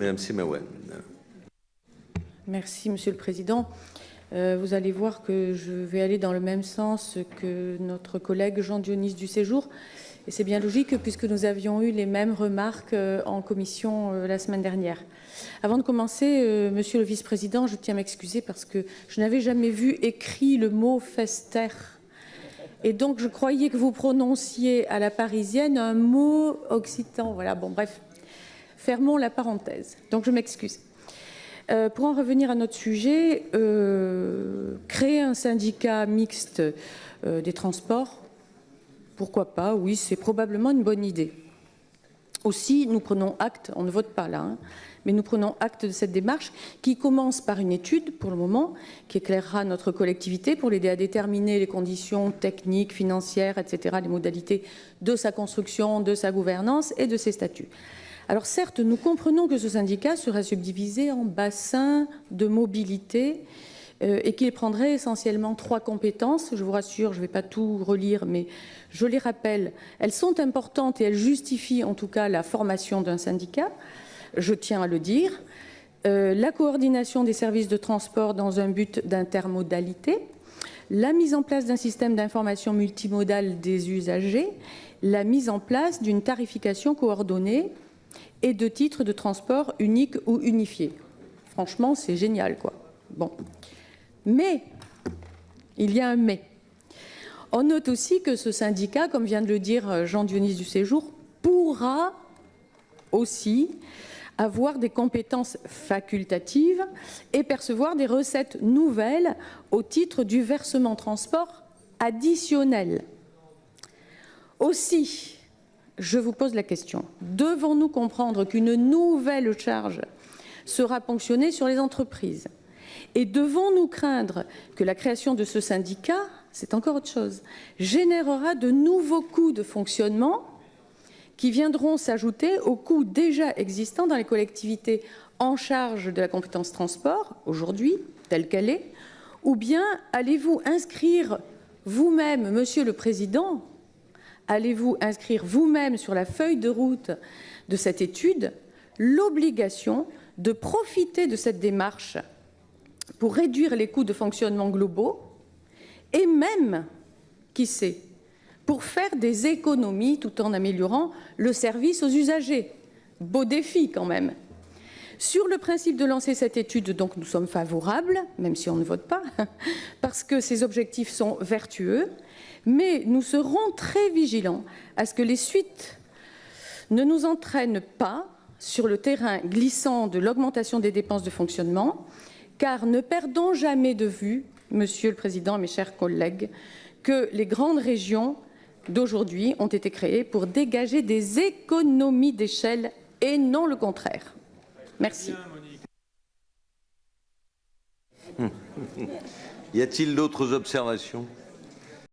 Madame Semaouane. Merci, Monsieur le Président. Vous allez voir que je vais aller dans le même sens que notre collègue Jean-Dionys du Séjour. Et c'est bien logique puisque nous avions eu les mêmes remarques en commission la semaine dernière. Avant de commencer, Monsieur le Vice-président, je tiens à m'excuser parce que je n'avais jamais vu écrit le mot Fester. Et donc, je croyais que vous prononciez à la parisienne un mot occitan. Voilà, bon, bref. Fermons la parenthèse. Donc, je m'excuse. Pour en revenir à notre sujet, créer un syndicat mixte des transports, pourquoi pas? Oui, c'est probablement une bonne idée. Aussi, nous prenons acte, on ne vote pas là, mais nous prenons acte de cette démarche qui commence par une étude, pour le moment, qui éclairera notre collectivité pour l'aider à déterminer les conditions techniques, financières, etc., les modalités de sa construction, de sa gouvernance et de ses statuts. Alors certes, nous comprenons que ce syndicat sera subdivisé en bassins de mobilité et qu'il prendrait essentiellement 3 compétences. Je vous rassure, je ne vais pas tout relire, mais je les rappelle. Elles sont importantes et elles justifient en tout cas la formation d'un syndicat, je tiens à le dire. La coordination des services de transport dans un but d'intermodalité, la mise en place d'un système d'information multimodal des usagers, la mise en place d'une tarification coordonnée et de titres de transport uniques ou unifiés. Franchement, c'est génial, quoi. Bon. Mais, il y a un mais. On note aussi que ce syndicat, comme vient de le dire Jean-Dionys du Séjour, pourra aussi avoir des compétences facultatives et percevoir des recettes nouvelles au titre du versement transport additionnel. Aussi, je vous pose la question, devons-nous comprendre qu'une nouvelle charge sera ponctionnée sur les entreprises? Et devons-nous craindre que la création de ce syndicat, c'est encore autre chose, générera de nouveaux coûts de fonctionnement qui viendront s'ajouter aux coûts déjà existants dans les collectivités en charge de la compétence transport, aujourd'hui, telle qu'elle est, ou bien allez-vous inscrire vous-même, Monsieur le Président, allez-vous inscrire vous-même sur la feuille de route de cette étude l'obligation de profiter de cette démarche pour réduire les coûts de fonctionnement globaux et même, qui sait, pour faire des économies tout en améliorant le service aux usagers. Beau défi quand même. Sur le principe de lancer cette étude, donc nous sommes favorables, même si on ne vote pas, parce que ces objectifs sont vertueux, mais nous serons très vigilants à ce que les suites ne nous entraînent pas sur le terrain glissant de l'augmentation des dépenses de fonctionnement, car ne perdons jamais de vue, Monsieur le Président, mes chers collègues, que les grandes régions d'aujourd'hui ont été créées pour dégager des économies d'échelle et non le contraire. Merci. Y a-t-il d'autres observations ?